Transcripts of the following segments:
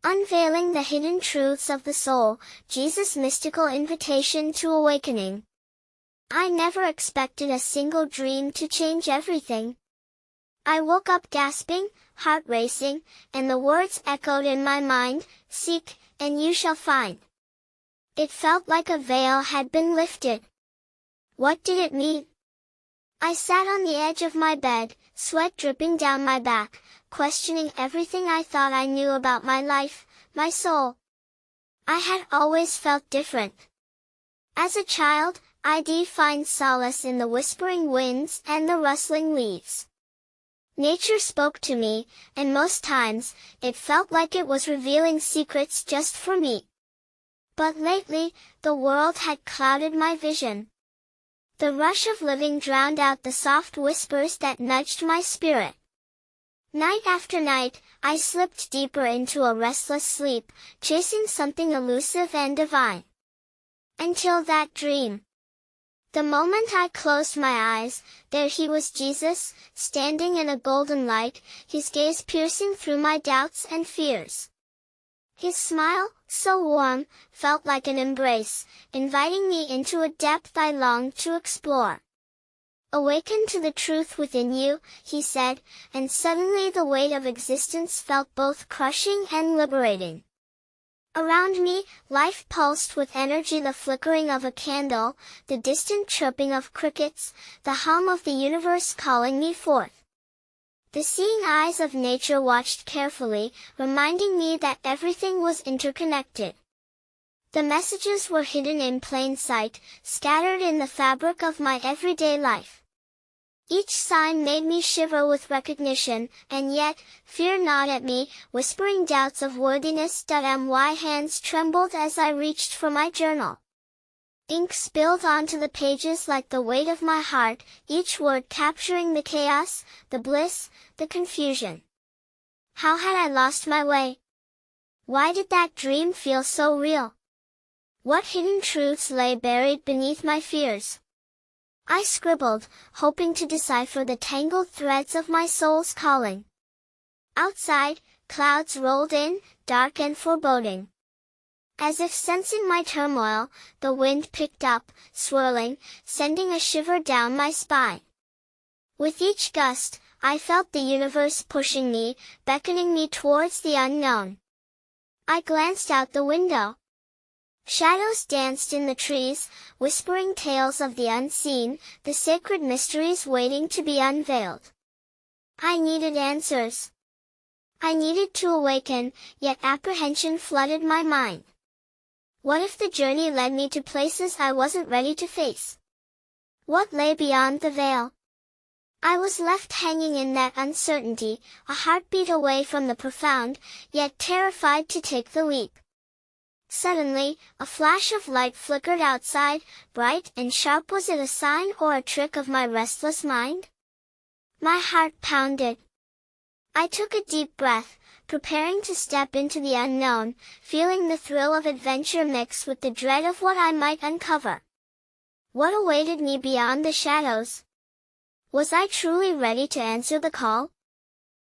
Unveiling the Hidden Truths of the Soul, Jesus' Mystical Invitation to Awakening. I never expected a single dream to change everything. I woke up gasping, heart racing, and the words echoed in my mind, "Seek, and you shall find." It felt like a veil had been lifted. What did it mean? I sat on the edge of my bed, sweat dripping down my back, questioning everything I thought I knew about my life, my soul. I had always felt different. As a child, I'd find solace in the whispering winds and the rustling leaves. Nature spoke to me, and most times, it felt like it was revealing secrets just for me. But lately, the world had clouded my vision. The rush of living drowned out the soft whispers that nudged my spirit. Night after night, I slipped deeper into a restless sleep, chasing something elusive and divine. Until that dream. The moment I closed my eyes, there he was, Jesus, standing in a golden light, his gaze piercing through my doubts and fears. His smile, so warm, felt like an embrace, inviting me into a depth I longed to explore. "Awaken to the truth within you," he said, and suddenly the weight of existence felt both crushing and liberating. Around me, life pulsed with energy, the flickering of a candle, the distant chirping of crickets, the hum of the universe calling me forth. The seeing eyes of nature watched carefully, reminding me that everything was interconnected. The messages were hidden in plain sight, scattered in the fabric of my everyday life. Each sign made me shiver with recognition, and yet, fear gnawed at me, whispering doubts of worthiness. My hands trembled as I reached for my journal. Ink spilled onto the pages like the weight of my heart, each word capturing the chaos, the bliss, the confusion. How had I lost my way? Why did that dream feel so real? What hidden truths lay buried beneath my fears? I scribbled, hoping to decipher the tangled threads of my soul's calling. Outside, clouds rolled in, dark and foreboding. As if sensing my turmoil, the wind picked up, swirling, sending a shiver down my spine. With each gust, I felt the universe pushing me, beckoning me towards the unknown. I glanced out the window. Shadows danced in the trees, whispering tales of the unseen, the sacred mysteries waiting to be unveiled. I needed answers. I needed to awaken, yet apprehension flooded my mind. What if the journey led me to places I wasn't ready to face? What lay beyond the veil? I was left hanging in that uncertainty, a heartbeat away from the profound, yet terrified to take the leap. Suddenly, a flash of light flickered outside, bright and sharp. Was it a sign or a trick of my restless mind? My heart pounded. I took a deep breath, preparing to step into the unknown, feeling the thrill of adventure mix with the dread of what I might uncover. What awaited me beyond the shadows? Was I truly ready to answer the call?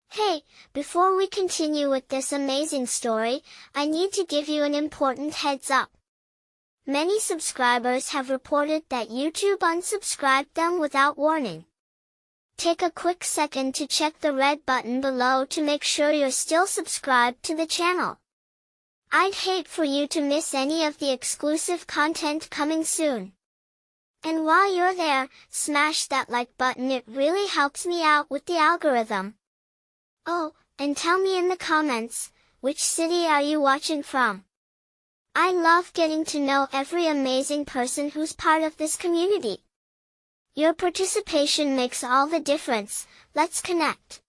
Hey, before we continue with this amazing story, I need to give you an important heads up. Many subscribers have reported that YouTube unsubscribed them without warning. Take a quick second to check the red button below to make sure you're still subscribed to the channel. I'd hate for you to miss any of the exclusive content coming soon. And while you're there, smash that like button, it really helps me out with the algorithm. Oh, and tell me in the comments, which city are you watching from? I love getting to know every amazing person who's part of this community. Your participation makes all the difference. Let's connect.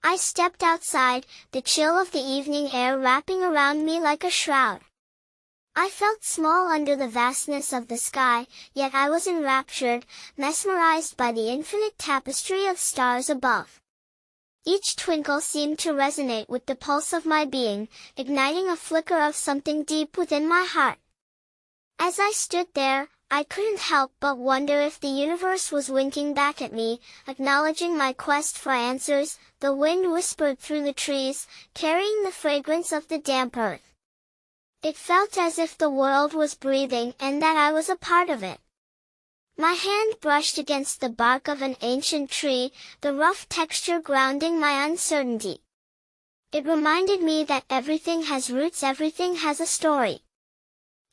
I stepped outside, the chill of the evening air wrapping around me like a shroud. I felt small under the vastness of the sky, yet I was enraptured, mesmerized by the infinite tapestry of stars above. Each twinkle seemed to resonate with the pulse of my being, igniting a flicker of something deep within my heart. As I stood there, I couldn't help but wonder if the universe was winking back at me, acknowledging my quest for answers. The wind whispered through the trees, carrying the fragrance of the damp earth. It felt as if the world was breathing and that I was a part of it. My hand brushed against the bark of an ancient tree, the rough texture grounding my uncertainty. It reminded me that everything has roots, everything has a story.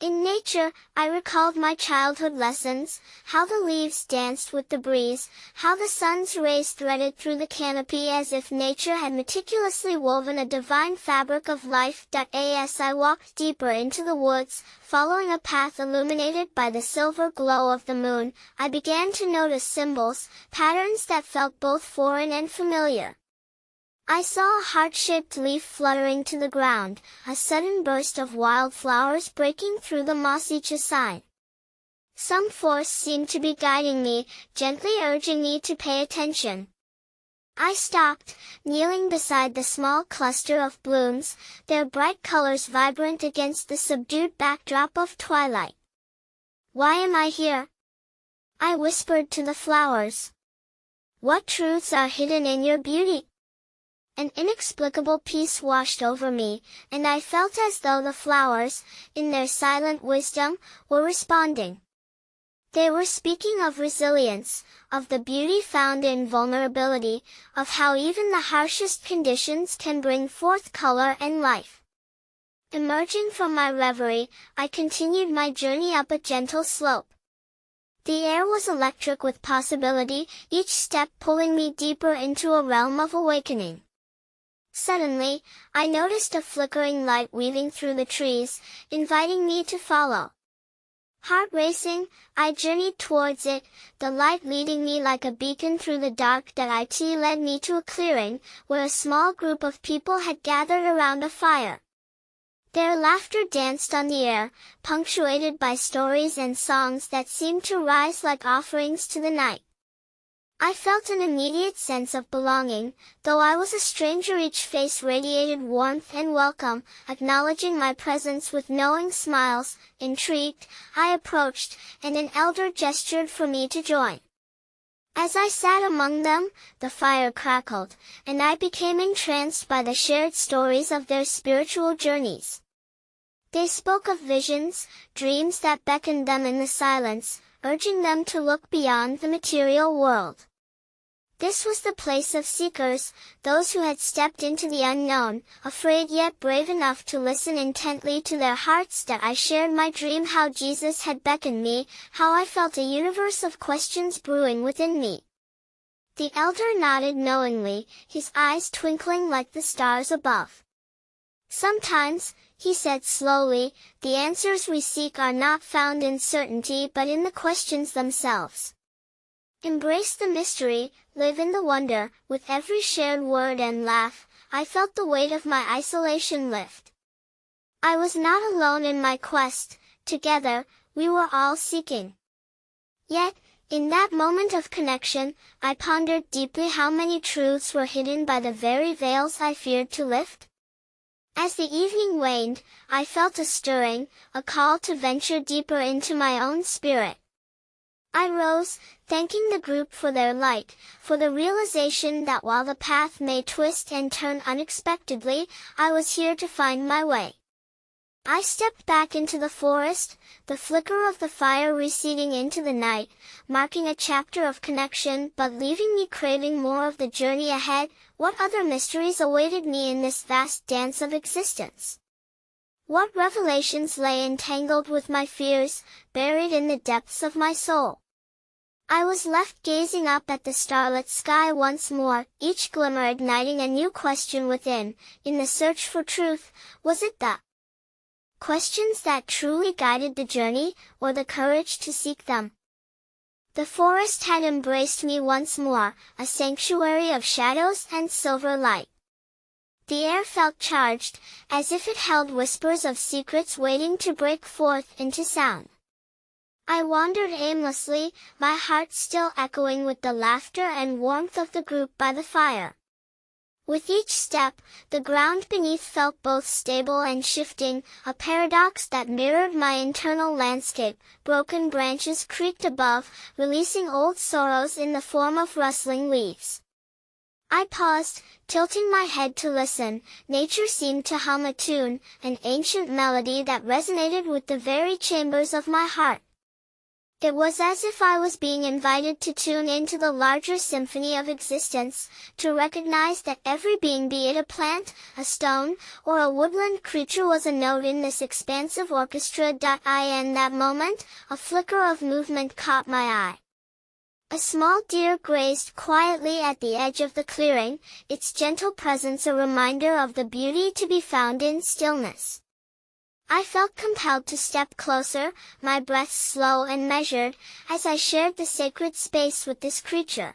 In nature, I recalled my childhood lessons, how the leaves danced with the breeze, how the sun's rays threaded through the canopy as if nature had meticulously woven a divine fabric of life. As I walked deeper into the woods, following a path illuminated by the silver glow of the moon, I began to notice symbols, patterns that felt both foreign and familiar. I saw a heart-shaped leaf fluttering to the ground, a sudden burst of wildflowers breaking through the mossy side. Some force seemed to be guiding me, gently urging me to pay attention. I stopped, kneeling beside the small cluster of blooms, their bright colors vibrant against the subdued backdrop of twilight. "Why am I here?" I whispered to the flowers. "What truths are hidden in your beauty?" An inexplicable peace washed over me, and I felt as though the flowers, in their silent wisdom, were responding. They were speaking of resilience, of the beauty found in vulnerability, of how even the harshest conditions can bring forth color and life. Emerging from my reverie, I continued my journey up a gentle slope. The air was electric with possibility, each step pulling me deeper into a realm of awakening. Suddenly, I noticed a flickering light weaving through the trees, inviting me to follow. Heart racing, I journeyed towards it, the light leading me like a beacon through the dark. It led me to a clearing, where a small group of people had gathered around a fire. Their laughter danced on the air, punctuated by stories and songs that seemed to rise like offerings to the night. I felt an immediate sense of belonging, though I was a stranger. Each face radiated warmth and welcome, acknowledging my presence with knowing smiles. Intrigued, I approached, and an elder gestured for me to join. As I sat among them, the fire crackled, and I became entranced by the shared stories of their spiritual journeys. They spoke of visions, dreams that beckoned them in the silence, urging them to look beyond the material world. This was the place of seekers, those who had stepped into the unknown, afraid yet brave enough to listen intently to their hearts. I shared my dream, how Jesus had beckoned me, how I felt a universe of questions brewing within me. The elder nodded knowingly, his eyes twinkling like the stars above. "Sometimes," he said slowly, "the answers we seek are not found in certainty but in the questions themselves. Embrace the mystery, live in the wonder." With every shared word and laugh, I felt the weight of my isolation lift. I was not alone in my quest, together, we were all seeking. Yet, in that moment of connection, I pondered deeply how many truths were hidden by the very veils I feared to lift. As the evening waned, I felt a stirring, a call to venture deeper into my own spirit. I rose, thanking the group for their light, for the realization that while the path may twist and turn unexpectedly, I was here to find my way. I stepped back into the forest, the flicker of the fire receding into the night, marking a chapter of connection but leaving me craving more of the journey ahead. What other mysteries awaited me in this vast dance of existence? What revelations lay entangled with my fears, buried in the depths of my soul? I was left gazing up at the starlit sky once more, each glimmer igniting a new question within. In the search for truth, was it the questions that truly guided the journey, or the courage to seek them? The forest had embraced me once more, a sanctuary of shadows and silver light. The air felt charged, as if it held whispers of secrets waiting to break forth into sound. I wandered aimlessly, my heart still echoing with the laughter and warmth of the group by the fire. With each step, the ground beneath felt both stable and shifting, a paradox that mirrored my internal landscape. Broken branches creaked above, releasing old sorrows in the form of rustling leaves. I paused, tilting my head to listen. Nature seemed to hum a tune, an ancient melody that resonated with the very chambers of my heart. It was as if I was being invited to tune into the larger symphony of existence, to recognize that every being, be it a plant, a stone, or a woodland creature, was a note in this expansive orchestra. In that moment, a flicker of movement caught my eye. A small deer grazed quietly at the edge of the clearing, its gentle presence a reminder of the beauty to be found in stillness. I felt compelled to step closer, my breath slow and measured, as I shared the sacred space with this creature.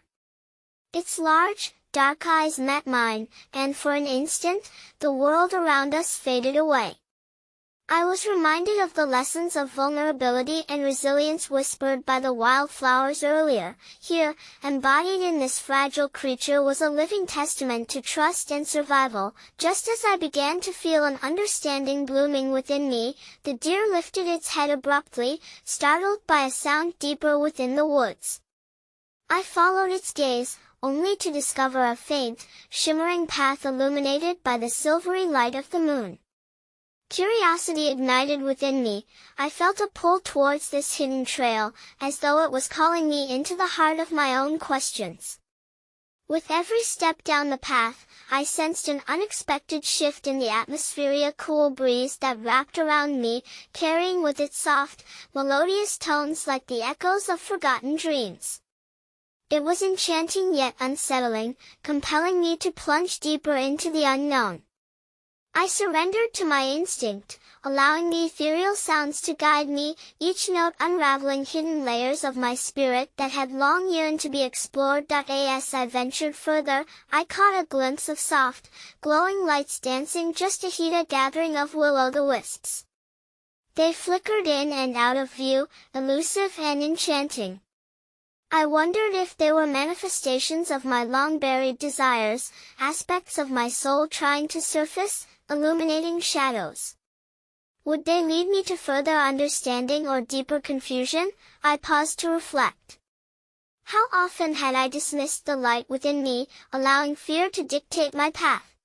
Its large, dark eyes met mine, and for an instant, the world around us faded away. I was reminded of the lessons of vulnerability and resilience whispered by the wildflowers earlier. Here, embodied in this fragile creature, was a living testament to trust and survival. Just as I began to feel an understanding blooming within me, the deer lifted its head abruptly, startled by a sound deeper within the woods. I followed its gaze, only to discover a faint, shimmering path illuminated by the silvery light of the moon. Curiosity ignited within me. I felt a pull towards this hidden trail, as though it was calling me into the heart of my own questions. With every step down the path, I sensed an unexpected shift in the atmosphere, a cool breeze that wrapped around me, carrying with it soft, melodious tones like the echoes of forgotten dreams. It was enchanting yet unsettling, compelling me to plunge deeper into the unknown. I surrendered to my instinct, allowing the ethereal sounds to guide me, each note unraveling hidden layers of my spirit that had long yearned to be explored. As I ventured further, I caught a glimpse of soft, glowing lights dancing just ahead, a gathering of will-o'-the-wisps. They flickered in and out of view, elusive and enchanting. I wondered if they were manifestations of my long-buried desires, aspects of my soul trying to surface, illuminating shadows. Would they lead me to further understanding or deeper confusion? I paused to reflect. How often had I dismissed the light within me, allowing fear to dictate my path?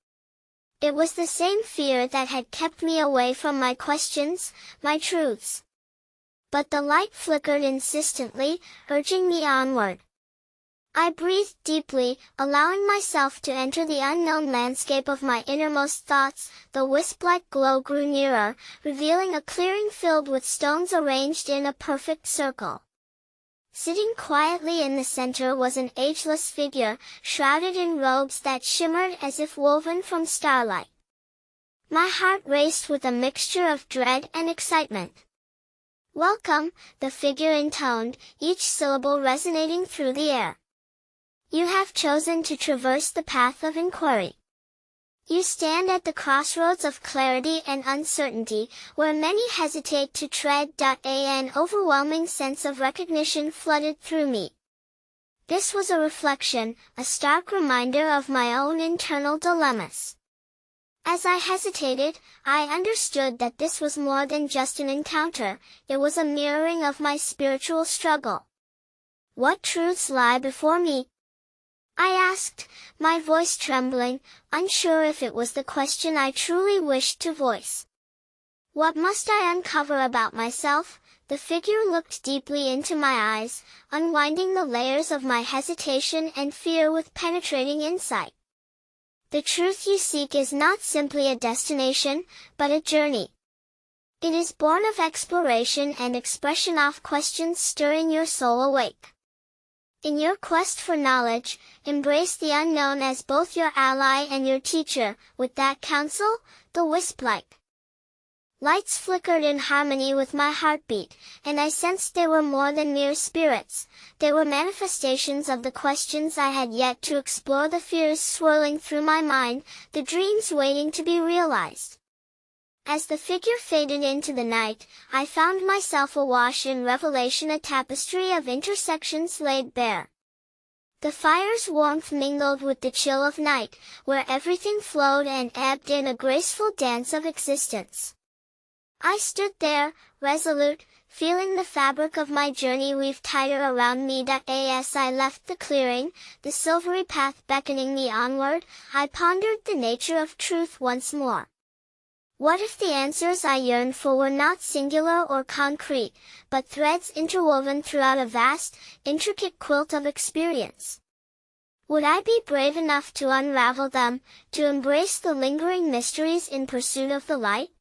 It was the same fear that had kept me away from my questions, my truths. But the light flickered insistently, urging me onward. I breathed deeply, allowing myself to enter the unknown landscape of my innermost thoughts. The wisp-like glow grew nearer, revealing a clearing filled with stones arranged in a perfect circle. Sitting quietly in the center was an ageless figure, shrouded in robes that shimmered as if woven from starlight. My heart raced with a mixture of dread and excitement. "Welcome," the figure intoned, each syllable resonating through the air. "You have chosen to traverse the path of inquiry. You stand at the crossroads of clarity and uncertainty, where many hesitate to tread. An overwhelming sense of recognition flooded through me. This was a reflection, a stark reminder of my own internal dilemmas. As I hesitated, I understood that this was more than just an encounter, it was a mirroring of my spiritual struggle. What truths lie before me? I asked, my voice trembling, unsure if it was the question I truly wished to voice. What must I uncover about myself? The figure looked deeply into my eyes, unwinding the layers of my hesitation and fear with penetrating insight. The truth you seek is not simply a destination, but a journey. It is born of exploration and expression of questions stirring your soul awake. In your quest for knowledge, embrace the unknown as both your ally and your teacher. With that counsel, the wisp-like lights flickered in harmony with my heartbeat, and I sensed they were more than mere spirits. They were manifestations of the questions I had yet to explore, the fears swirling through my mind, the dreams waiting to be realized. As the figure faded into the night, I found myself awash in revelation, a tapestry of intersections laid bare. The fire's warmth mingled with the chill of night, where everything flowed and ebbed in a graceful dance of existence. I stood there, resolute, feeling the fabric of my journey weave tighter around me. As I left the clearing, the silvery path beckoning me onward, I pondered the nature of truth once more. What if the answers I yearned for were not singular or concrete, but threads interwoven throughout a vast, intricate quilt of experience? Would I be brave enough to unravel them, to embrace the lingering mysteries in pursuit of the light?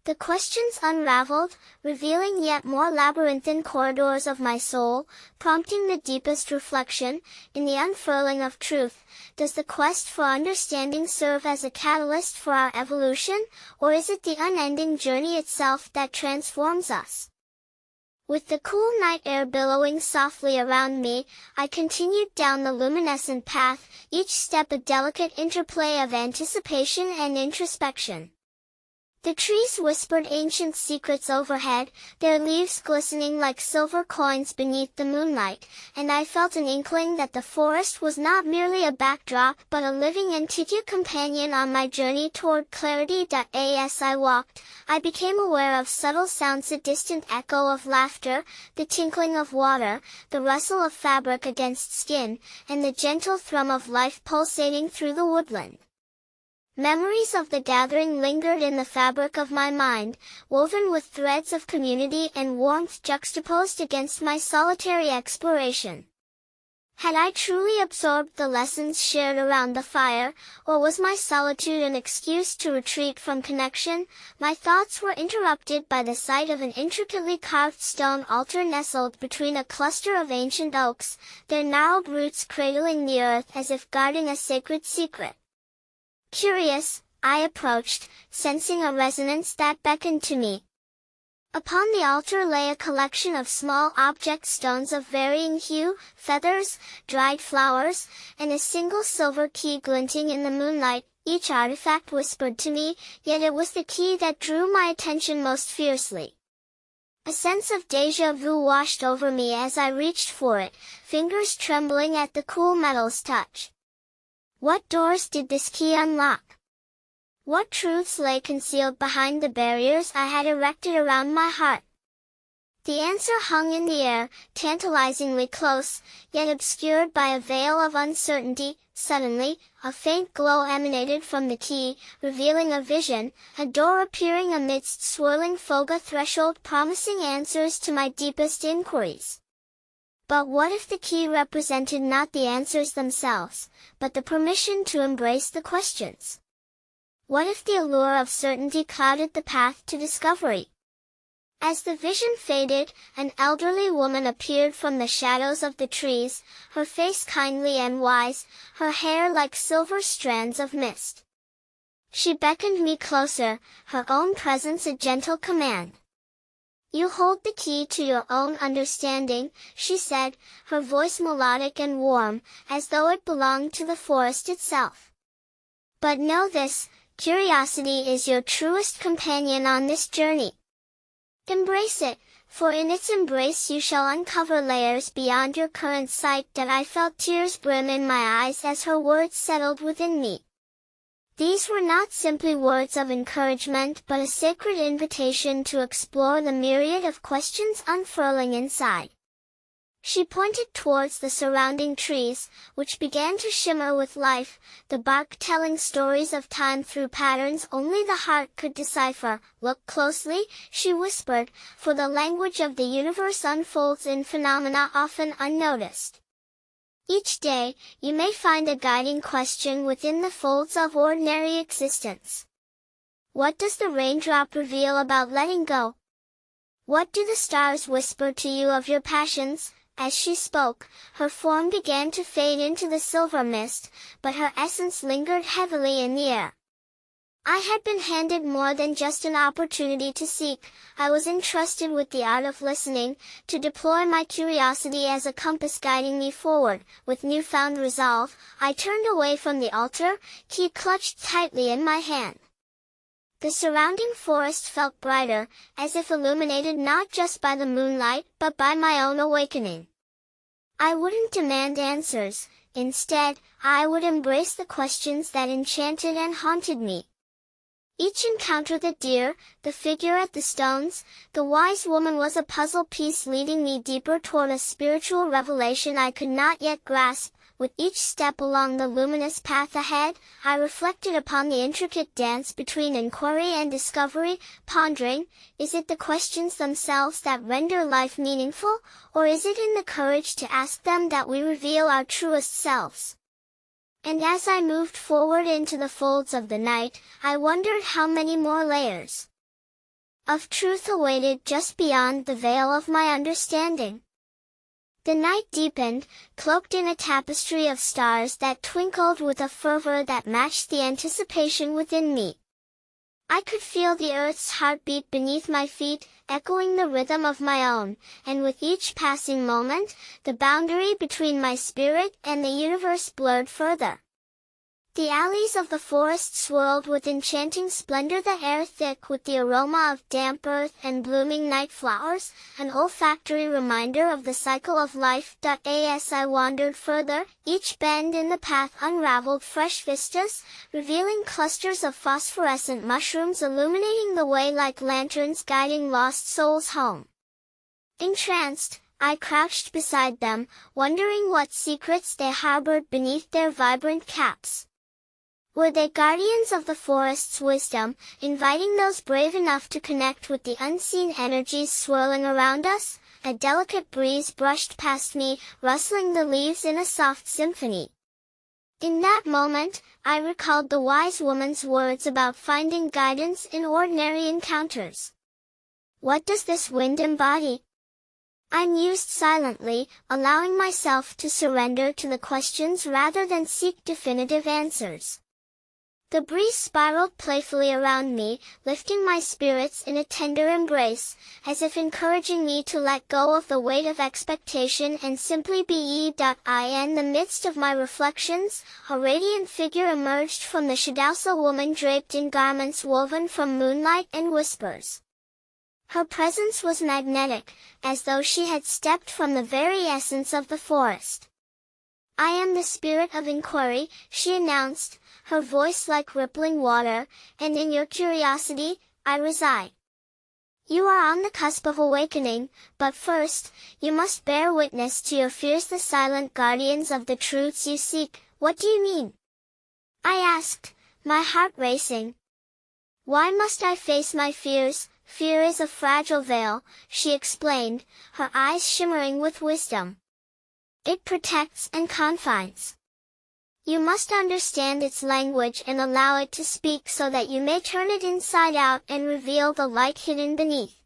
The questions unraveled, revealing yet more labyrinthine corridors of my soul, prompting the deepest reflection. In the unfurling of truth, does the quest for understanding serve as a catalyst for our evolution, or is it the unending journey itself that transforms us? With the cool night air billowing softly around me, I continued down the luminescent path, each step a delicate interplay of anticipation and introspection. The trees whispered ancient secrets overhead, their leaves glistening like silver coins beneath the moonlight, and I felt an inkling that the forest was not merely a backdrop but a living entity companion on my journey toward clarity. As I walked, I became aware of subtle sounds, a distant echo of laughter, the tinkling of water, the rustle of fabric against skin, and the gentle thrum of life pulsating through the woodland. Memories of the gathering lingered in the fabric of my mind, woven with threads of community and warmth juxtaposed against my solitary exploration. Had I truly absorbed the lessons shared around the fire, or was my solitude an excuse to retreat from connection? My thoughts were interrupted by the sight of an intricately carved stone altar nestled between a cluster of ancient oaks, their gnarled roots cradling the earth as if guarding a sacred secret. Curious, I approached, sensing a resonance that beckoned to me. Upon the altar lay a collection of small object stones of varying hue, feathers, dried flowers, and a single silver key glinting in the moonlight. Each artifact whispered to me, yet it was the key that drew my attention most fiercely. A sense of déjà vu washed over me as I reached for it, fingers trembling at the cool metal's touch. What doors did this key unlock? What truths lay concealed behind the barriers I had erected around my heart? The answer hung in the air, tantalizingly close, yet obscured by a veil of uncertainty. Suddenly, a faint glow emanated from the key, revealing a vision, a door appearing amidst swirling fog, a threshold promising answers to my deepest inquiries. But what if the key represented not the answers themselves, but the permission to embrace the questions? What if the allure of certainty clouded the path to discovery? As the vision faded, an elderly woman appeared from the shadows of the trees, her face kindly and wise, her hair like silver strands of mist. She beckoned me closer, her own presence a gentle command. "You hold the key to your own understanding," she said, her voice melodic and warm, as though it belonged to the forest itself. "But know this, curiosity is your truest companion on this journey. Embrace it, for in its embrace you shall uncover layers beyond your current sight." I felt tears brim in my eyes as her words settled within me. These were not simply words of encouragement but a sacred invitation to explore the myriad of questions unfurling inside. She pointed towards the surrounding trees, which began to shimmer with life, the bark telling stories of time through patterns only the heart could decipher. "Look closely," she whispered, "for the language of the universe unfolds in phenomena often unnoticed. Each day, you may find a guiding question within the folds of ordinary existence. What does the raindrop reveal about letting go? What do the stars whisper to you of your passions?" As she spoke, her form began to fade into the silver mist, but her essence lingered heavily in the air. I had been handed more than just an opportunity to seek. I was entrusted with the art of listening, to deploy my curiosity as a compass guiding me forward. With newfound resolve, I turned away from the altar, key clutched tightly in my hand. The surrounding forest felt brighter, as if illuminated not just by the moonlight but by my own awakening. I wouldn't demand answers. Instead, I would embrace the questions that enchanted and haunted me. Each encounter, the deer, the figure at the stones, the wise woman, was a puzzle piece leading me deeper toward a spiritual revelation I could not yet grasp. With each step along the luminous path ahead, I reflected upon the intricate dance between inquiry and discovery, pondering, is it the questions themselves that render life meaningful, or is it in the courage to ask them that we reveal our truest selves? And as I moved forward into the folds of the night, I wondered how many more layers of truth awaited just beyond the veil of my understanding. The night deepened, cloaked in a tapestry of stars that twinkled with a fervor that matched the anticipation within me. I could feel the earth's heartbeat beneath my feet, echoing the rhythm of my own, and with each passing moment, the boundary between my spirit and the universe blurred further. The alleys of the forest swirled with enchanting splendor, the air thick with the aroma of damp earth and blooming night flowers, an olfactory reminder of the cycle of life. As I wandered further, each bend in the path unraveled fresh vistas, revealing clusters of phosphorescent mushrooms illuminating the way like lanterns guiding lost souls home. Entranced, I crouched beside them, wondering what secrets they harbored beneath their vibrant caps. Were they guardians of the forest's wisdom, inviting those brave enough to connect with the unseen energies swirling around us? A delicate breeze brushed past me, rustling the leaves in a soft symphony. In that moment, I recalled the wise woman's words about finding guidance in ordinary encounters. What does this wind embody? I mused silently, allowing myself to surrender to the questions rather than seek definitive answers. The breeze spiraled playfully around me, lifting my spirits in a tender embrace, as if encouraging me to let go of the weight of expectation and simply be. In the midst of my reflections, a radiant figure emerged from the shadows, a woman draped in garments woven from moonlight and whispers. Her presence was magnetic, as though she had stepped from the very essence of the forest. I am the spirit of inquiry, she announced, her voice like rippling water, and in your curiosity, I reside. You are on the cusp of awakening, but first, you must bear witness to your fears, the silent guardians of the truths you seek. What do you mean? I asked, my heart racing. Why must I face my fears? Fear is a fragile veil, she explained, her eyes shimmering with wisdom. It protects and confines. You must understand its language and allow it to speak so that you may turn it inside out and reveal the light hidden beneath.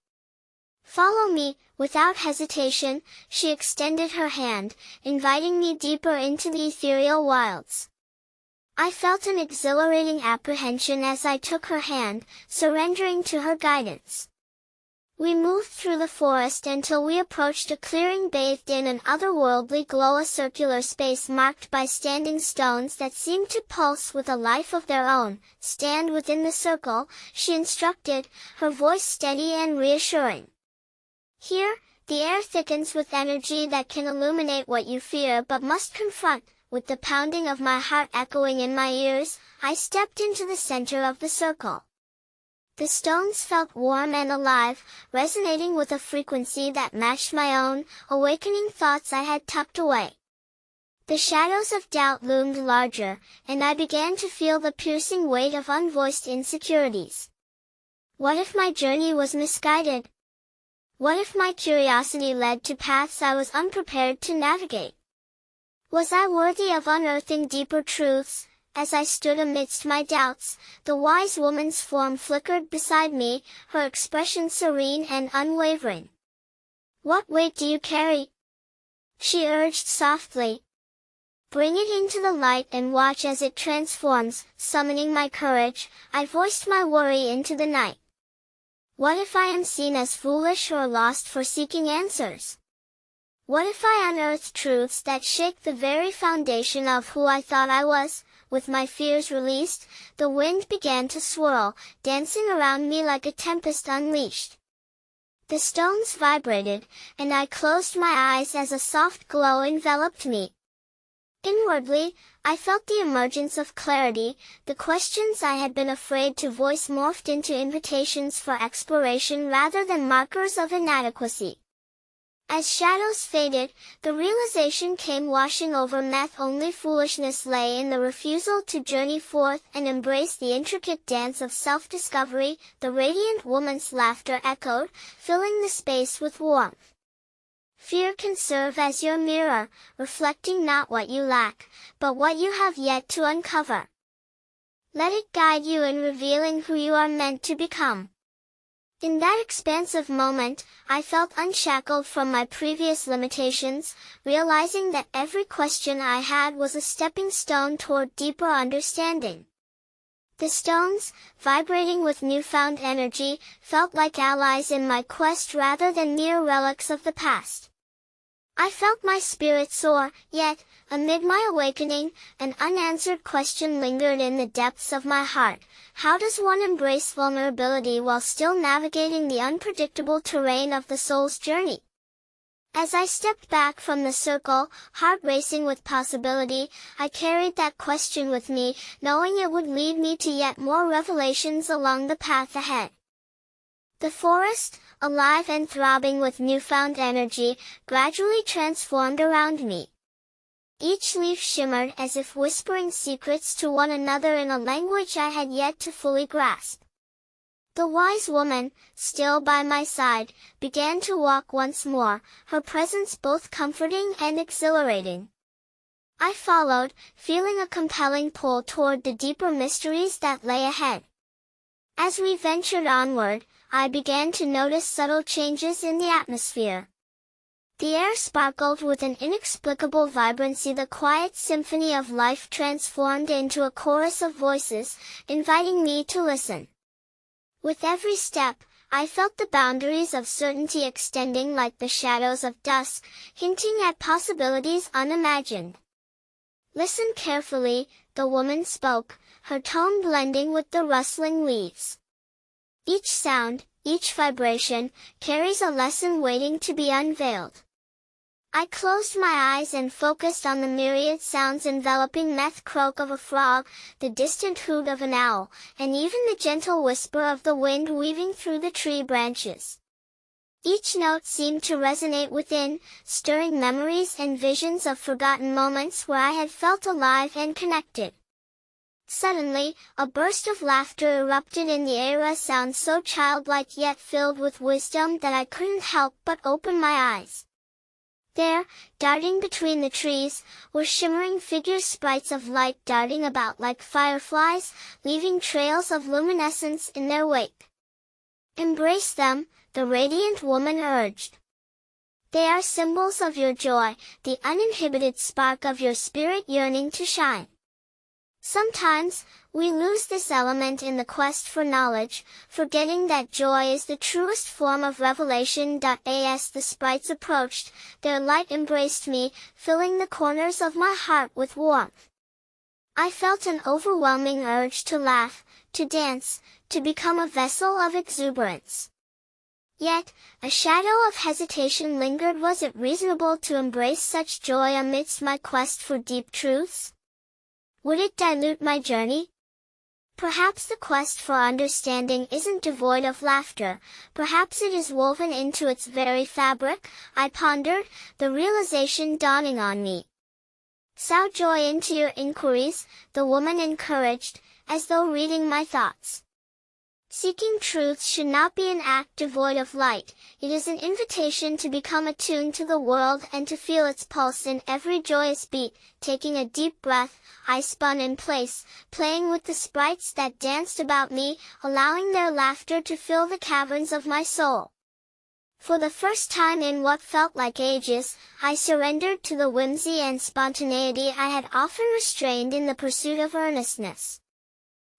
Follow me. Without hesitation, she extended her hand, inviting me deeper into the ethereal wilds. I felt an exhilarating apprehension as I took her hand, surrendering to her guidance. We moved through the forest until we approached a clearing bathed in an otherworldly glow, a circular space marked by standing stones that seemed to pulse with a life of their own. Stand within the circle, she instructed, her voice steady and reassuring. Here, the air thickens with energy that can illuminate what you fear but must confront. With the pounding of my heart echoing in my ears, I stepped into the center of the circle. The stones felt warm and alive, resonating with a frequency that matched my own, awakening thoughts I had tucked away. The shadows of doubt loomed larger, and I began to feel the piercing weight of unvoiced insecurities. What if my journey was misguided? What if my curiosity led to paths I was unprepared to navigate? Was I worthy of unearthing deeper truths? As I stood amidst my doubts, the wise woman's form flickered beside me, her expression serene and unwavering. What weight do you carry? She urged softly. Bring it into the light and watch as it transforms. Summoning my courage, I voiced my worry into the night. What if I am seen as foolish or lost for seeking answers? What if I unearth truths that shake the very foundation of who I thought I was? With my fears released, the wind began to swirl, dancing around me like a tempest unleashed. The stones vibrated, and I closed my eyes as a soft glow enveloped me. Inwardly, I felt the emergence of clarity. The questions I had been afraid to voice morphed into invitations for exploration rather than markers of inadequacy. As shadows faded, the realization came washing over me. Only foolishness lay in the refusal to journey forth and embrace the intricate dance of self-discovery. The radiant woman's laughter echoed, filling the space with warmth. Fear can serve as your mirror, reflecting not what you lack, but what you have yet to uncover. Let it guide you in revealing who you are meant to become. In that expansive moment, I felt unshackled from my previous limitations, realizing that every question I had was a stepping stone toward deeper understanding. The stones, vibrating with newfound energy, felt like allies in my quest rather than mere relics of the past. I felt my spirit soar, yet, amid my awakening, an unanswered question lingered in the depths of my heart. How does one embrace vulnerability while still navigating the unpredictable terrain of the soul's journey? As I stepped back from the circle, heart racing with possibility, I carried that question with me, knowing it would lead me to yet more revelations along the path ahead. The forest, alive and throbbing with newfound energy, gradually transformed around me. Each leaf shimmered as if whispering secrets to one another in a language I had yet to fully grasp. The wise woman, still by my side, began to walk once more, her presence both comforting and exhilarating. I followed, feeling a compelling pull toward the deeper mysteries that lay ahead. As we ventured onward, I began to notice subtle changes in the atmosphere. The air sparkled with an inexplicable vibrancy. The quiet symphony of life transformed into a chorus of voices, inviting me to listen. With every step, I felt the boundaries of certainty extending like the shadows of dusk, hinting at possibilities unimagined. Listen carefully, the woman spoke, her tone blending with the rustling leaves. Each sound, each vibration, carries a lesson waiting to be unveiled. I closed my eyes and focused on the myriad sounds enveloping me: the croak of a frog, the distant hoot of an owl, and even the gentle whisper of the wind weaving through the tree branches. Each note seemed to resonate within, stirring memories and visions of forgotten moments where I had felt alive and connected. Suddenly, a burst of laughter erupted in the air, a sound so childlike yet filled with wisdom that I couldn't help but open my eyes. There, darting between the trees, were shimmering figures, sprites of light darting about like fireflies, leaving trails of luminescence in their wake. Embrace them, the radiant woman urged. They are symbols of your joy, the uninhibited spark of your spirit yearning to shine. Sometimes, we lose this element in the quest for knowledge, forgetting that joy is the truest form of revelation. As the sprites approached, their light embraced me, filling the corners of my heart with warmth. I felt an overwhelming urge to laugh, to dance, to become a vessel of exuberance. Yet, a shadow of hesitation lingered. Was it reasonable to embrace such joy amidst my quest for deep truths? Would it dilute my journey? Perhaps the quest for understanding isn't devoid of laughter, perhaps it is woven into its very fabric, I pondered, the realization dawning on me. Sow joy into your inquiries, the woman encouraged, as though reading my thoughts. Seeking truth should not be an act devoid of light, it is an invitation to become attuned to the world and to feel its pulse in every joyous beat. Taking a deep breath, I spun in place, playing with the sprites that danced about me, allowing their laughter to fill the caverns of my soul. For the first time in what felt like ages, I surrendered to the whimsy and spontaneity I had often restrained in the pursuit of earnestness.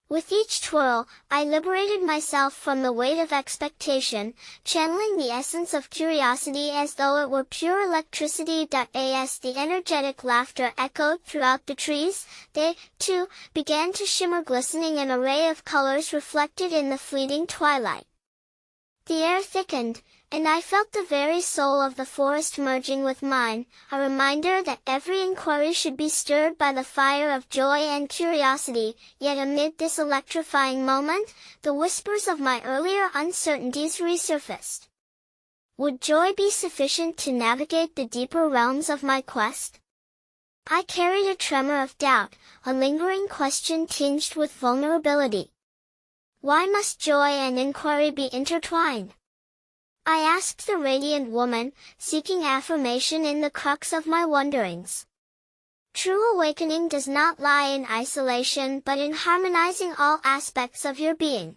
With each twirl, I liberated myself from the weight of expectation, channeling the essence of curiosity as though it were pure electricity. As the energetic laughter echoed throughout the trees, they, too, began to shimmer, glistening, an array of colors reflected in the fleeting twilight. The air thickened, and I felt the very soul of the forest merging with mine, a reminder that every inquiry should be stirred by the fire of joy and curiosity. Yet amid this electrifying moment, the whispers of my earlier uncertainties resurfaced. Would joy be sufficient to navigate the deeper realms of my quest? I carried a tremor of doubt, a lingering question tinged with vulnerability. Why must joy and inquiry be intertwined? I asked the radiant woman, seeking affirmation in the crux of my wonderings. True awakening does not lie in isolation but in harmonizing all aspects of your being.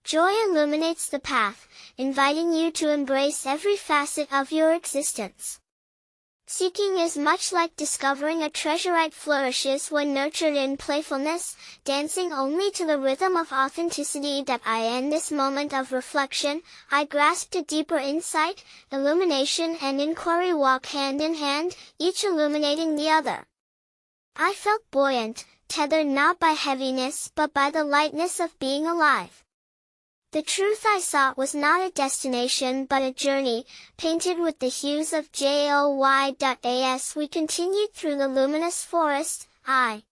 Joy illuminates the path, inviting you to embrace every facet of your existence. Seeking is much like discovering a treasure. It flourishes when nurtured in playfulness, dancing only to the rhythm of authenticity. In this moment of reflection, I grasped a deeper insight. Illumination and inquiry walk hand in hand, each illuminating the other. I felt buoyant, tethered not by heaviness but by the lightness of being alive. The truth I sought was not a destination but a journey, painted with the hues of joy. As we continued through the luminous forest, I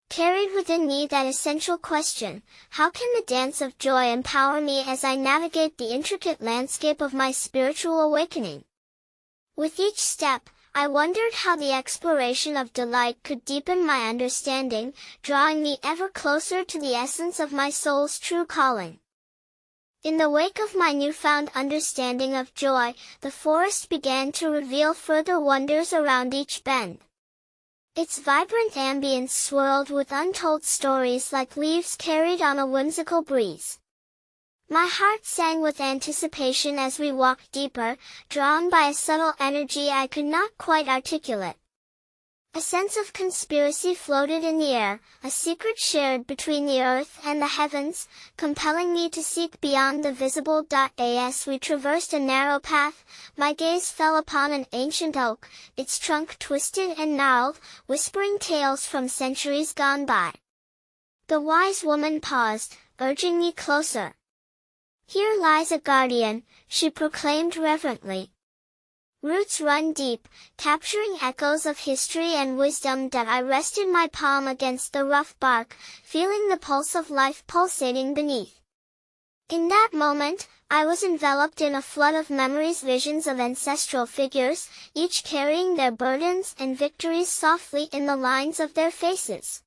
carried within me that essential question: how can the dance of joy empower me as I navigate the intricate landscape of my spiritual awakening? With each step, I wondered how the exploration of delight could deepen my understanding, drawing me ever closer to the essence of my soul's true calling. In the wake of my newfound understanding of joy, the forest began to reveal further wonders around each bend. Its vibrant ambience swirled with untold stories like leaves carried on a whimsical breeze. My heart sang with anticipation as we walked deeper, drawn by a subtle energy I could not quite articulate. A sense of conspiracy floated in the air, a secret shared between the earth and the heavens, compelling me to seek beyond the visible. As we traversed a narrow path, my gaze fell upon an ancient oak, its trunk twisted and gnarled, whispering tales from centuries gone by. The wise woman paused, urging me closer. "Here lies a guardian," she proclaimed reverently. Roots run deep, capturing echoes of history and wisdom. I rested my palm against the rough bark, feeling the pulse of life pulsating beneath. In that moment, I was enveloped in a flood of memories, visions of ancestral figures, each carrying their burdens and victories softly in the lines of their faces.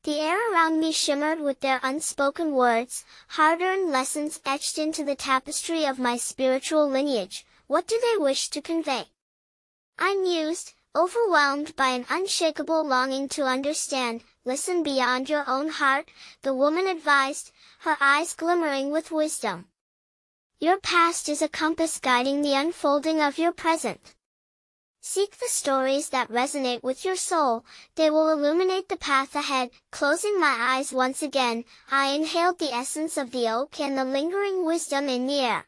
The air around me shimmered with their unspoken words, hard-earned lessons etched into the tapestry of my spiritual lineage. What do they wish to convey? I mused, overwhelmed by an unshakable longing to understand. "Listen beyond your own heart," the woman advised, her eyes glimmering with wisdom. "Your past is a compass guiding the unfolding of your present. Seek the stories that resonate with your soul, they will illuminate the path ahead." Closing my eyes once again, I inhaled the essence of the oak and the lingering wisdom in the air.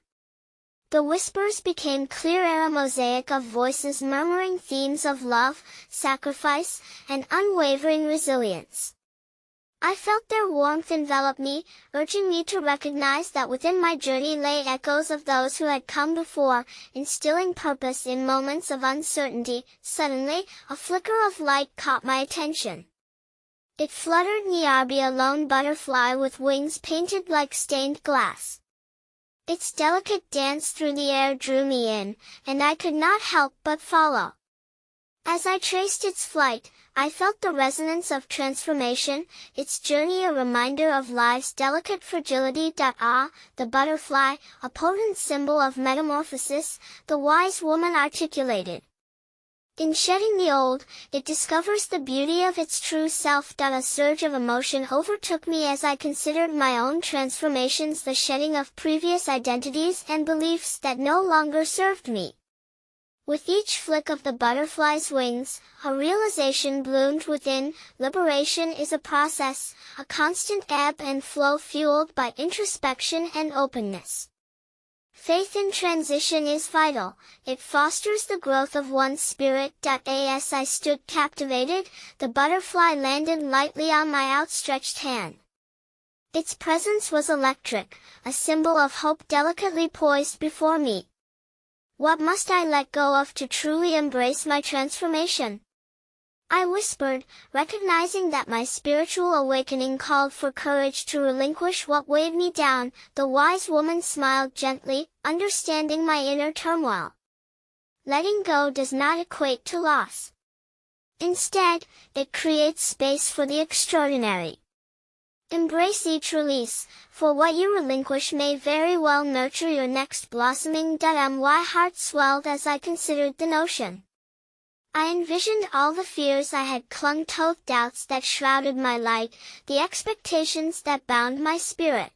The whispers became clear, a mosaic of voices murmuring themes of love, sacrifice, and unwavering resilience. I felt their warmth envelop me, urging me to recognize that within my journey lay echoes of those who had come before, instilling purpose in moments of uncertainty. Suddenly, a flicker of light caught my attention. It fluttered near me, a lone butterfly with wings painted like stained glass. Its delicate dance through the air drew me in, and I could not help but follow. As I traced its flight, I felt the resonance of transformation, its journey a reminder of life's delicate fragility. The butterfly, a potent symbol of metamorphosis, the wise woman articulated. In shedding the old, it discovers the beauty of its true self. A surge of emotion overtook me as I considered my own transformations, the shedding of previous identities and beliefs that no longer served me. With each flick of the butterfly's wings, a realization bloomed within. Liberation is a process, a constant ebb and flow fueled by introspection and openness. Faith in transition is vital, it fosters the growth of one's spirit. As I stood captivated, the butterfly landed lightly on my outstretched hand. Its presence was electric, a symbol of hope delicately poised before me. What must I let go of to truly embrace my transformation? I whispered, recognizing that my spiritual awakening called for courage to relinquish what weighed me down. The wise woman smiled gently, understanding my inner turmoil. Letting go does not equate to loss. Instead, it creates space for the extraordinary. Embrace each release, for what you relinquish may very well nurture your next blossoming. My heart swelled as I considered the notion. I envisioned all the fears I had clung to, doubts that shrouded my light, the expectations that bound my spirit.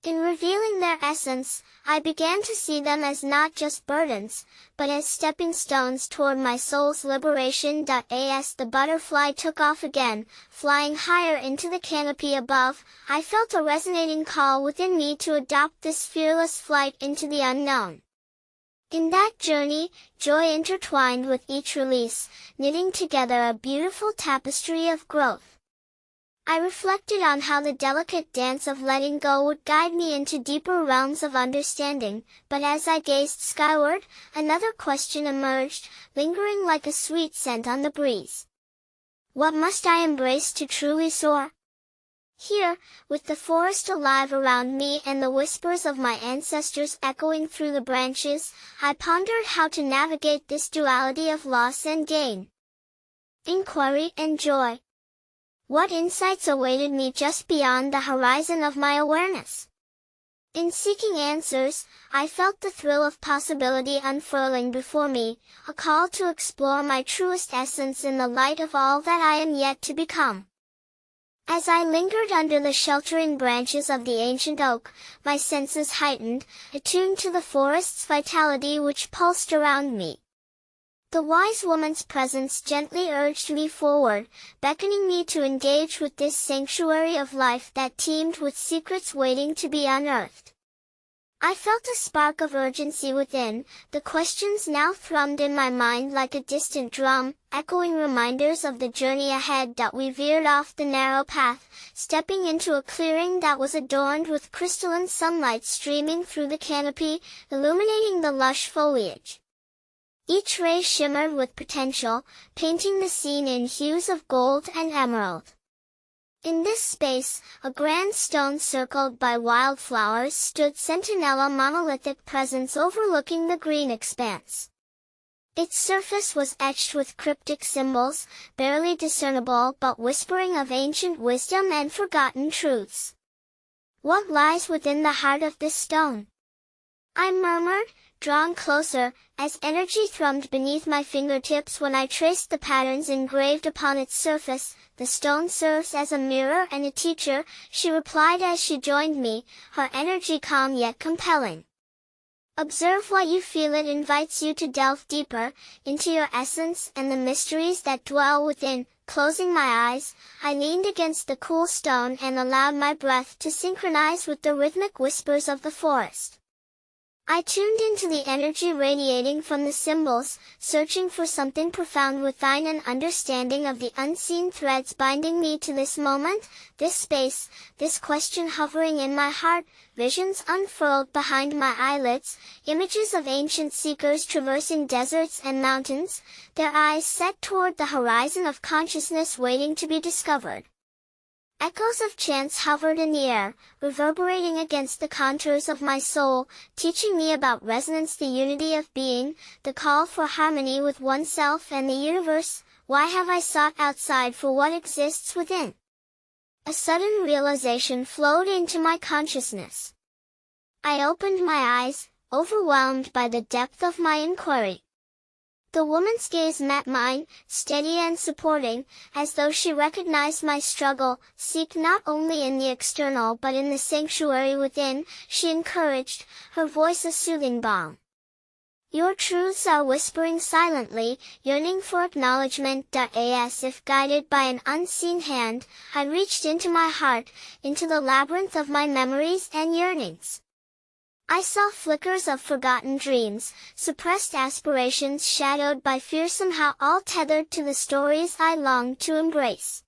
In revealing their essence, I began to see them as not just burdens, but as stepping stones toward my soul's liberation. As the butterfly took off again, flying higher into the canopy above, I felt a resonating call within me to adopt this fearless flight into the unknown. In that journey, joy intertwined with each release, knitting together a beautiful tapestry of growth. I reflected on how the delicate dance of letting go would guide me into deeper realms of understanding, but as I gazed skyward, another question emerged, lingering like a sweet scent on the breeze. What must I embrace to truly soar? Here, with the forest alive around me and the whispers of my ancestors echoing through the branches, I pondered how to navigate this duality of loss and gain, inquiry and joy. What insights awaited me just beyond the horizon of my awareness? In seeking answers, I felt the thrill of possibility unfurling before me, a call to explore my truest essence in the light of all that I am yet to become. As I lingered under the sheltering branches of the ancient oak, my senses heightened, attuned to the forest's vitality which pulsed around me. The wise woman's presence gently urged me forward, beckoning me to engage with this sanctuary of life that teemed with secrets waiting to be unearthed. I felt a spark of urgency within, the questions now thrummed in my mind like a distant drum, echoing reminders of the journey ahead. We veered off the narrow path, stepping into a clearing that was adorned with crystalline sunlight streaming through the canopy, illuminating the lush foliage. Each ray shimmered with potential, painting the scene in hues of gold and emerald. In this space, a grand stone circled by wildflowers stood, sentinel, a monolithic presence overlooking the green expanse. Its surface was etched with cryptic symbols, barely discernible but whispering of ancient wisdom and forgotten truths. What lies within the heart of this stone? I murmured, drawn closer, as energy thrummed beneath my fingertips when I traced the patterns engraved upon its surface. The stone serves as a mirror and a teacher, she replied as she joined me, her energy calm yet compelling. Observe what you feel. It invites you to delve deeper, into your essence and the mysteries that dwell within. Closing my eyes, I leaned against the cool stone and allowed my breath to synchronize with the rhythmic whispers of the forest. I tuned into the energy radiating from the symbols, searching for something profound within, an understanding of the unseen threads binding me to this moment, this space, this question hovering in my heart. Visions unfurled behind my eyelids, images of ancient seekers traversing deserts and mountains, their eyes set toward the horizon of consciousness waiting to be discovered. Echoes of chants hovered in the air, reverberating against the contours of my soul, teaching me about resonance, the unity of being, the call for harmony with oneself and the universe. Why have I sought outside for what exists within? A sudden realization flowed into my consciousness. I opened my eyes, overwhelmed by the depth of my inquiry. The woman's gaze met mine, steady and supporting, as though she recognized my struggle. Seek not only in the external but in the sanctuary within, she encouraged, her voice a soothing balm. Your truths are whispering silently, yearning for acknowledgement. As if guided by an unseen hand, I reached into my heart, into the labyrinth of my memories and yearnings. I saw flickers of forgotten dreams, suppressed aspirations shadowed by fear, somehow all tethered to the stories I longed to embrace.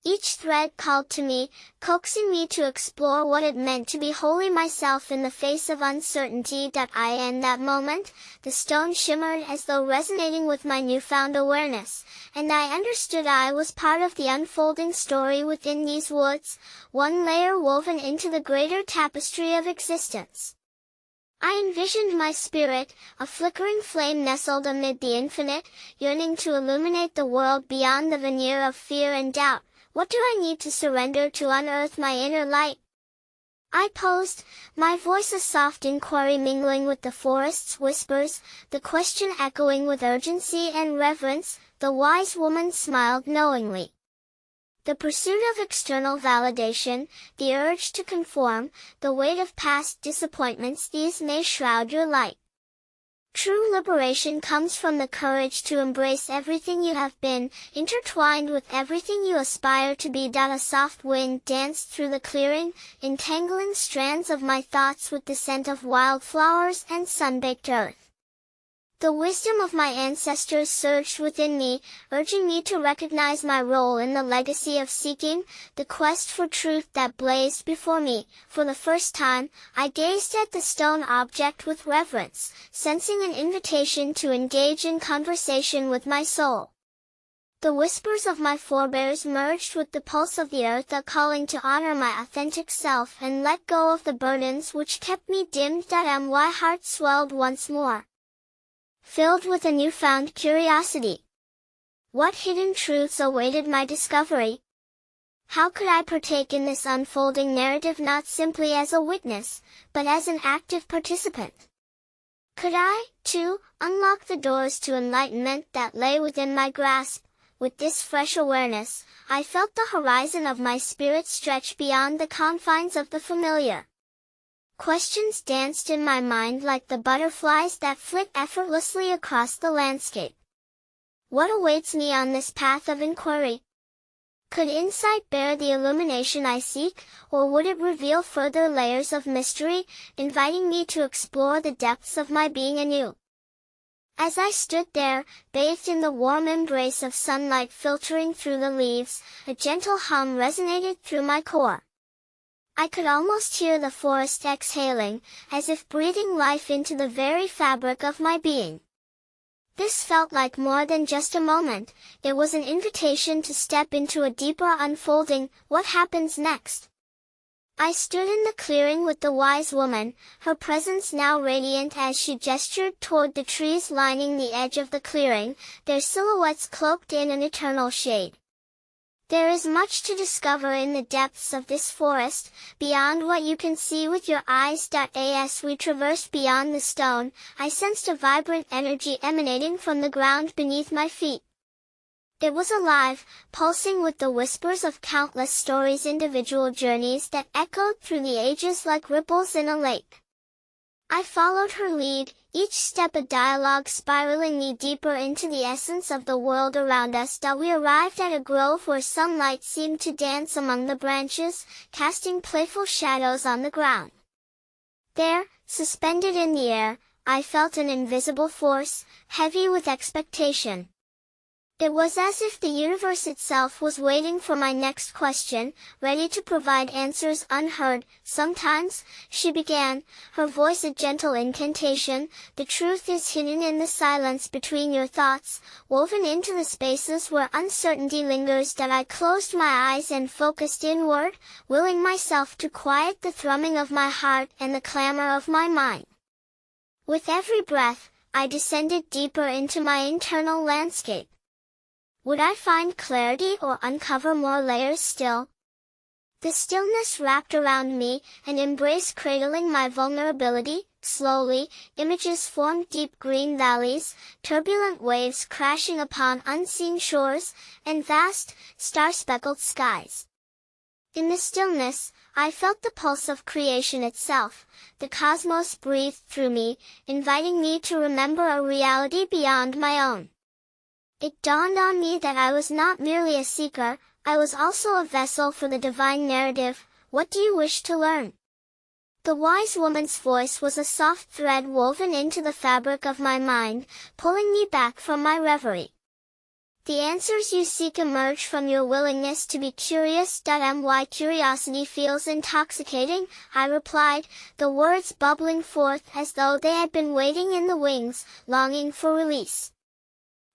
Each thread called to me, coaxing me to explore what it meant to be wholly myself in the face of uncertainty. In that moment, the stone shimmered as though resonating with my newfound awareness, and I understood I was part of the unfolding story within these woods, one layer woven into the greater tapestry of existence. I envisioned my spirit, a flickering flame nestled amid the infinite, yearning to illuminate the world beyond the veneer of fear and doubt. What do I need to surrender to unearth my inner light? I posed, my voice a soft inquiry mingling with the forest's whispers, the question echoing with urgency and reverence. The wise woman smiled knowingly. The pursuit of external validation, the urge to conform, the weight of past disappointments, these may shroud your light. True liberation comes from the courage to embrace everything you have been, intertwined with everything you aspire to be. A soft wind danced through the clearing, entangling strands of my thoughts with the scent of wildflowers and sun-baked earth. The wisdom of my ancestors surged within me, urging me to recognize my role in the legacy of seeking, the quest for truth that blazed before me. For the first time, I gazed at the stone object with reverence, sensing an invitation to engage in conversation with my soul. The whispers of my forebears merged with the pulse of the earth, a calling to honor my authentic self and let go of the burdens which kept me dimmed. My heart swelled once more, filled with a newfound curiosity. What hidden truths awaited my discovery? How could I partake in this unfolding narrative not simply as a witness, but as an active participant? Could I, too, unlock the doors to enlightenment that lay within my grasp? With this fresh awareness, I felt the horizon of my spirit stretch beyond the confines of the familiar. Questions danced in my mind like the butterflies that flit effortlessly across the landscape. What awaits me on this path of inquiry? Could insight bear the illumination I seek, or would it reveal further layers of mystery, inviting me to explore the depths of my being anew? As I stood there, bathed in the warm embrace of sunlight filtering through the leaves, a gentle hum resonated through my core. I could almost hear the forest exhaling, as if breathing life into the very fabric of my being. This felt like more than just a moment, it was an invitation to step into a deeper unfolding. What happens next? I stood in the clearing with the wise woman, her presence now radiant as she gestured toward the trees lining the edge of the clearing, their silhouettes cloaked in an eternal shade. There is much to discover in the depths of this forest, beyond what you can see with your eyes. As we traversed beyond the stone, I sensed a vibrant energy emanating from the ground beneath my feet. It was alive, pulsing with the whispers of countless stories, individual journeys that echoed through the ages like ripples in a lake. I followed her lead, each step a dialogue spiraling me deeper into the essence of the world around us. We arrived at a grove where sunlight seemed to dance among the branches, casting playful shadows on the ground. There, suspended in the air, I felt an invisible force, heavy with expectation. It was as if the universe itself was waiting for my next question, ready to provide answers unheard. Sometimes, she began, her voice a gentle incantation, the truth is hidden in the silence between your thoughts, woven into the spaces where uncertainty lingers. I closed my eyes and focused inward, willing myself to quiet the thrumming of my heart and the clamor of my mind. With every breath, I descended deeper into my internal landscape. Would I find clarity or uncover more layers still? The stillness wrapped around me, an embrace cradling my vulnerability. Slowly, images formed: deep green valleys, turbulent waves crashing upon unseen shores, and vast, star-speckled skies. In the stillness, I felt the pulse of creation itself. The cosmos breathed through me, inviting me to remember a reality beyond my own. It dawned on me that I was not merely a seeker, I was also a vessel for the divine narrative. What do you wish to learn? The wise woman's voice was a soft thread woven into the fabric of my mind, pulling me back from my reverie. The answers you seek emerge from your willingness to be curious. My curiosity feels intoxicating, I replied, the words bubbling forth as though they had been waiting in the wings, longing for release.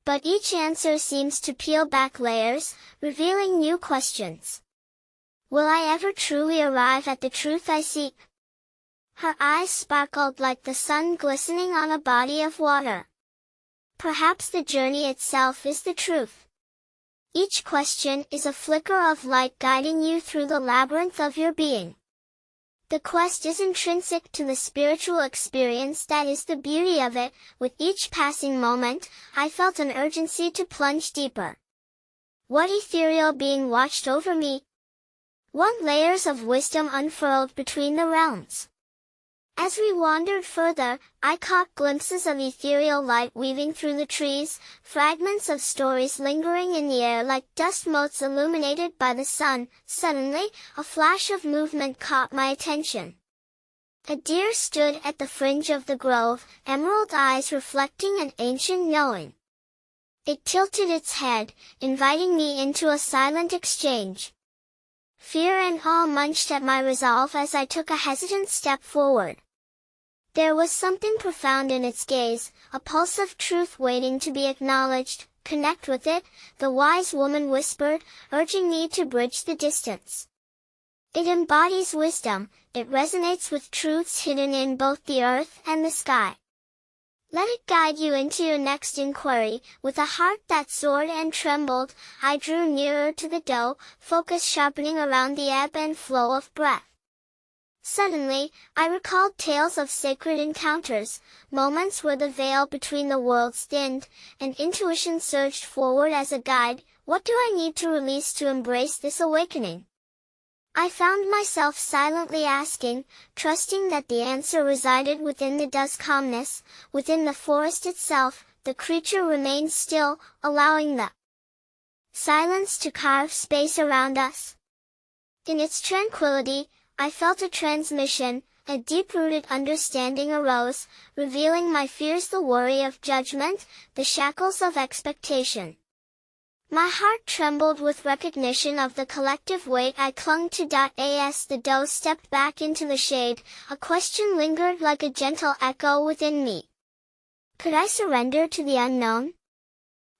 But each answer seems to peel back layers, revealing new questions. Will I ever truly arrive at the truth I seek? Her eyes sparkled like the sun glistening on a body of water. Perhaps the journey itself is the truth. Each question is a flicker of light guiding you through the labyrinth of your being. The quest is intrinsic to the spiritual experience, that is the beauty of it. With each passing moment, I felt an urgency to plunge deeper. What ethereal being watched over me? What layers of wisdom unfurled between the realms? As we wandered further, I caught glimpses of ethereal light weaving through the trees, fragments of stories lingering in the air like dust motes illuminated by the sun. Suddenly, a flash of movement caught my attention. A deer stood at the fringe of the grove, emerald eyes reflecting an ancient knowing. It tilted its head, inviting me into a silent exchange. Fear and awe munched at my resolve as I took a hesitant step forward. There was something profound in its gaze, a pulse of truth waiting to be acknowledged. Connect with it, the wise woman whispered, urging me to bridge the distance. It embodies wisdom, it resonates with truths hidden in both the earth and the sky. Let it guide you into your next inquiry. With a heart that soared and trembled, I drew nearer to the doe, focus sharpening around the ebb and flow of breath. Suddenly, I recalled tales of sacred encounters, moments where the veil between the worlds thinned, and intuition surged forward as a guide. What do I need to release to embrace this awakening? I found myself silently asking, trusting that the answer resided within the dusk calmness, within the forest itself. The creature remained still, allowing the silence to carve space around us. In its tranquility, I felt a transmission, a deep-rooted understanding arose, revealing my fears, the worry of judgment, the shackles of expectation. My heart trembled with recognition of the collective weight I clung to. As the doe stepped back into the shade, a question lingered like a gentle echo within me. Could I surrender to the unknown?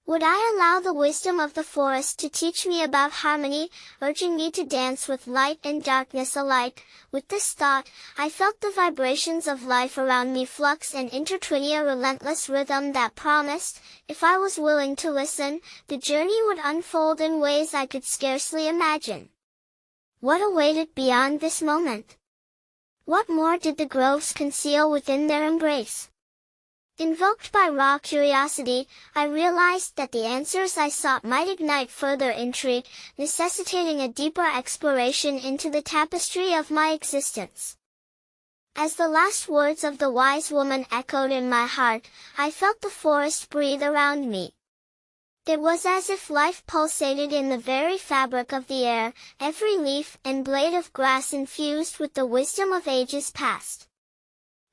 Would I allow the wisdom of the forest to teach me about harmony, urging me to dance with light and darkness alike? With this thought, I felt the vibrations of life around me flux and intertwine a relentless rhythm that promised, if I was willing to listen, the journey would unfold in ways I could scarcely imagine. What awaited beyond this moment? What more did the groves conceal within their embrace? Invoked by raw curiosity, I realized that the answers I sought might ignite further intrigue, necessitating a deeper exploration into the tapestry of my existence. As the last words of the wise woman echoed in my heart, I felt the forest breathe around me. It was as if life pulsated in the very fabric of the air, every leaf and blade of grass infused with the wisdom of ages past.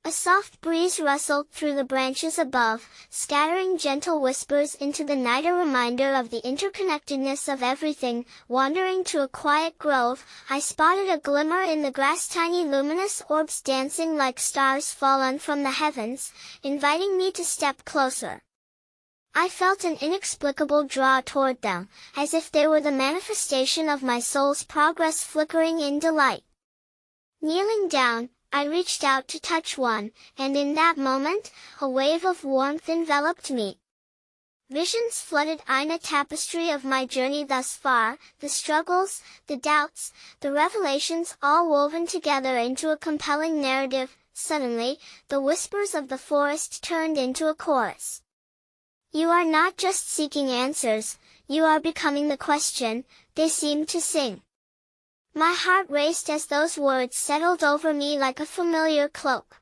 A soft breeze rustled through the branches above, scattering gentle whispers into the night, a reminder of the interconnectedness of everything. Wandering to a quiet grove, I spotted a glimmer in the grass, tiny luminous orbs dancing like stars fallen from the heavens, inviting me to step closer. I felt an inexplicable draw toward them, as if they were the manifestation of my soul's progress flickering in delight. Kneeling down, I reached out to touch one, and in that moment, a wave of warmth enveloped me. Visions flooded in a tapestry of my journey thus far, the struggles, the doubts, the revelations all woven together into a compelling narrative. Suddenly, the whispers of the forest turned into a chorus. You are not just seeking answers, you are becoming the question, they seemed to sing. My heart raced as those words settled over me like a familiar cloak.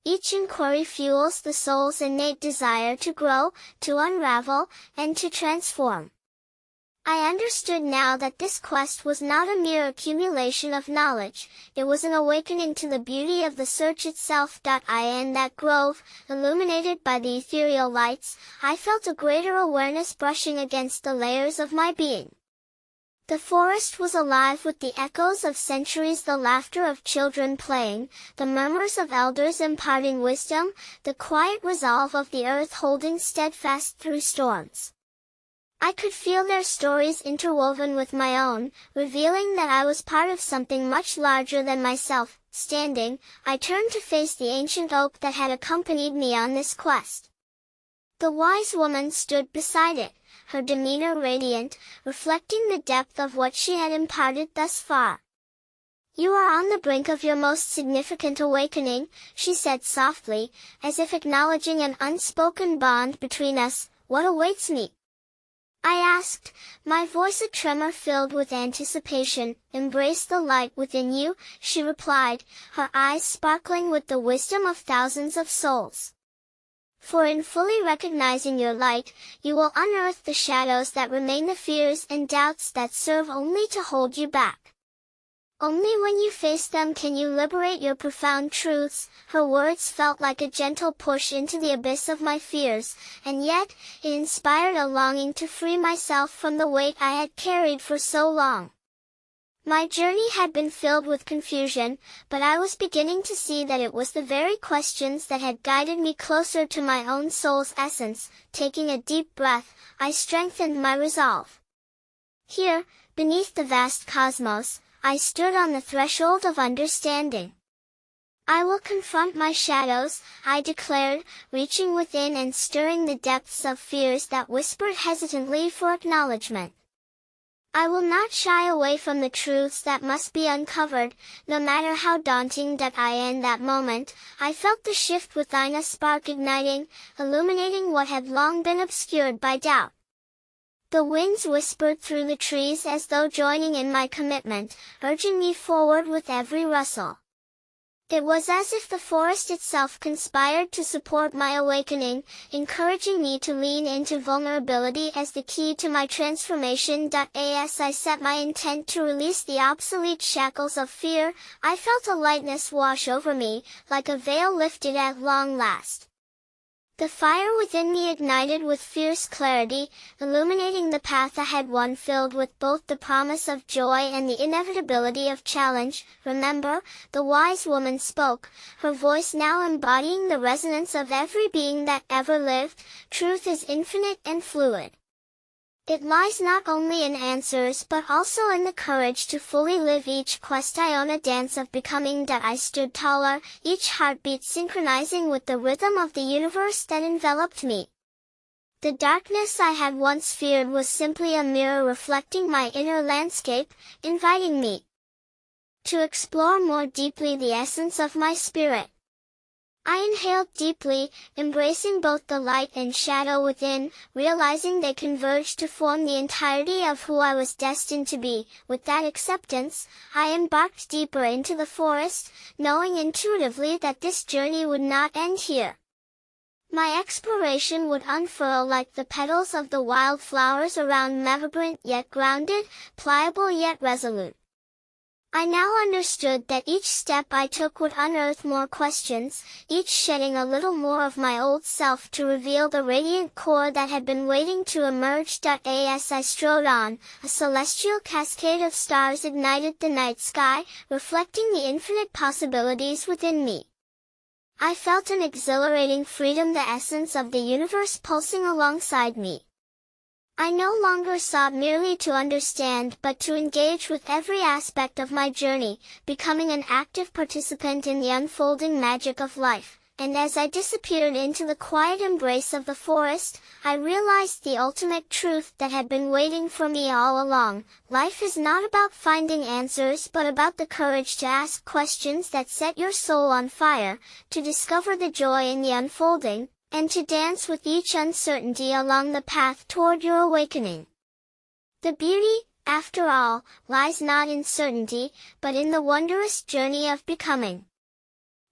Each inquiry fuels the soul's innate desire to grow, to unravel, and to transform. I understood now that this quest was not a mere accumulation of knowledge, it was an awakening to the beauty of the search itself. In that grove, illuminated by the ethereal lights, I felt a greater awareness brushing against the layers of my being. The forest was alive with the echoes of centuries, the laughter of children playing, the murmurs of elders imparting wisdom, the quiet resolve of the earth holding steadfast through storms. I could feel their stories interwoven with my own, revealing that I was part of something much larger than myself. Standing, I turned to face the ancient oak that had accompanied me on this quest. The wise woman stood beside it, her demeanor radiant, reflecting the depth of what she had imparted thus far. "You are on the brink of your most significant awakening," she said softly, as if acknowledging an unspoken bond between us. "What awaits me?" I asked, my voice a tremor filled with anticipation. "Embrace the light within you," she replied, her eyes sparkling with the wisdom of thousands of souls. "For in fully recognizing your light, you will unearth the shadows that remain, the fears and doubts that serve only to hold you back. Only when you face them can you liberate your profound truths." Her words felt like a gentle push into the abyss of my fears, and yet, it inspired a longing to free myself from the weight I had carried for so long. My journey had been filled with confusion, but I was beginning to see that it was the very questions that had guided me closer to my own soul's essence. Taking a deep breath, I strengthened my resolve. Here, beneath the vast cosmos, I stood on the threshold of understanding. "I will confront my shadows," I declared, reaching within and stirring the depths of fears that whispered hesitantly for acknowledgement. "I will not shy away from the truths that must be uncovered, no matter how daunting." In that moment, I felt the shift within, a spark igniting, illuminating what had long been obscured by doubt. The winds whispered through the trees as though joining in my commitment, urging me forward with every rustle. It was as if the forest itself conspired to support my awakening, encouraging me to lean into vulnerability as the key to my transformation. As I set my intent to release the obsolete shackles of fear, I felt a lightness wash over me, like a veil lifted at long last. The fire within me ignited with fierce clarity, illuminating the path ahead, one filled with both the promise of joy and the inevitability of challenge. "Remember," the wise woman spoke, her voice now embodying the resonance of every being that ever lived, "truth is infinite and fluid. It lies not only in answers but also in the courage to fully live each quest." I own a dance of becoming. I stood taller, each heartbeat synchronizing with the rhythm of the universe that enveloped me. The darkness I had once feared was simply a mirror reflecting my inner landscape, inviting me to explore more deeply the essence of my spirit. I inhaled deeply, embracing both the light and shadow within, realizing they converged to form the entirety of who I was destined to be. With that acceptance, I embarked deeper into the forest, knowing intuitively that this journey would not end here. My exploration would unfurl like the petals of the wild flowers around me, vibrant yet grounded, pliable yet resolute. I now understood that each step I took would unearth more questions, each shedding a little more of my old self to reveal the radiant core that had been waiting to emerge. As I strode on, a celestial cascade of stars ignited the night sky, reflecting the infinite possibilities within me. I felt an exhilarating freedom, the essence of the universe pulsing alongside me. I no longer sought merely to understand but to engage with every aspect of my journey, becoming an active participant in the unfolding magic of life. And as I disappeared into the quiet embrace of the forest, I realized the ultimate truth that had been waiting for me all along. Life is not about finding answers but about the courage to ask questions that set your soul on fire, to discover the joy in the unfolding, and to dance with each uncertainty along the path toward your awakening. The beauty, after all, lies not in certainty, but in the wondrous journey of becoming.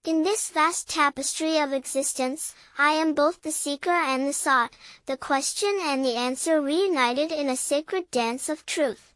In this vast tapestry of existence, I am both the seeker and the sought, the question and the answer reunited in a sacred dance of truth.